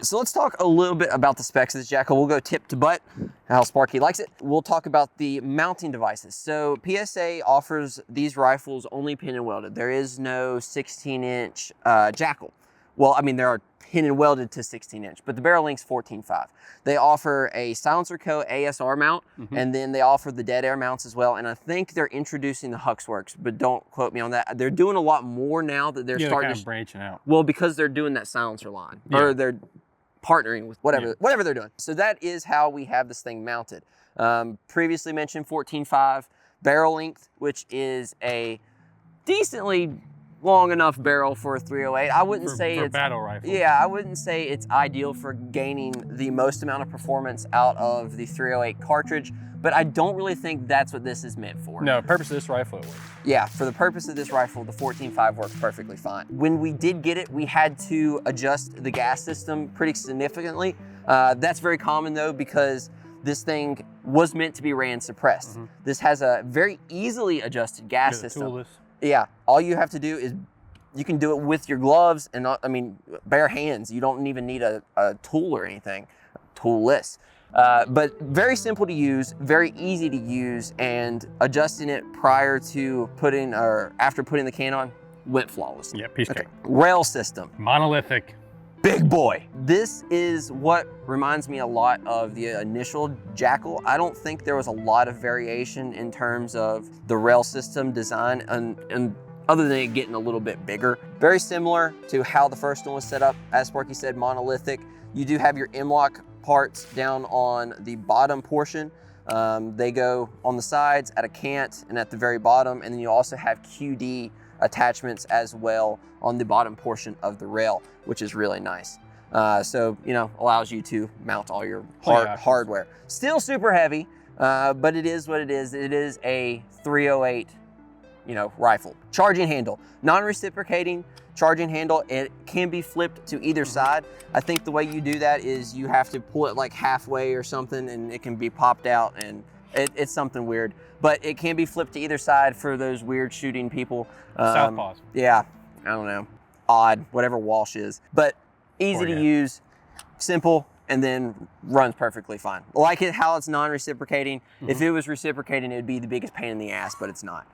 So let's talk a little bit about the specs of this Jackal. We'll go tip to butt, how Sparky likes it. We'll talk about the mounting devices. So PSA offers these rifles only pin and welded. There is no 16-inch Jackal. Well, I mean, there are pin and welded to 16-inch, but the barrel length's 14.5. They offer a Silencer Co. ASR mount, and then they offer the dead air mounts as well. And I think they're introducing the Huxworks, but don't quote me on that. They're doing a lot more now that they're starting kind of branching out. Well, because they're doing that silencer line, or they're partnering with whatever they're doing. So that is how we have this thing mounted. Previously mentioned 14.5 barrel length, which is a decently long enough barrel for a 308. I wouldn't say it's battle rifle. Yeah, I wouldn't say it's ideal for gaining the most amount of performance out of the 308 cartridge, but I don't really think that's what this is meant for. No, the purpose of this rifle, it works. Yeah, for the purpose of this rifle, the 14.5 works perfectly fine. When we did get it, we had to adjust the gas system pretty significantly. That's very common though, because this thing was meant to be ran suppressed. This has a very easily adjusted gas system. Toolless. Yeah, all you have to do is, you can do it with your gloves and not, I mean, bare hands. You don't even need a tool or anything, toolless. But very simple to use, very easy to use, and adjusting it prior to putting, or after putting the can on, went flawless. Yeah, piece of cake. Rail system. Monolithic. Big boy. This is what reminds me a lot of the initial Jackal. I don't think there was a lot of variation in terms of the rail system design, and other than it getting a little bit bigger. Very similar to how the first one was set up. As Sparky said, monolithic. You do have your M-LOK parts down on the bottom portion. They go on the sides, at a cant, and at the very bottom. And then you also have QD attachments as well on the bottom portion of the rail, which is really nice. So, you know, allows you to mount all your hardware. Still super heavy, but it is what it is. It is a 308, you know, rifle. Charging handle, non-reciprocating charging handle. It can be flipped to either side. I think the way you do that is you have to pull it like halfway or something, and it can be popped out, and it's something weird. But it can be flipped to either side for those weird shooting people. Southpaws. Yeah, I don't know. Odd, whatever Walsh is. But easy to use, simple, and then runs perfectly fine. Like how it's non-reciprocating. If it was reciprocating, it would be the biggest pain in the ass, but it's not.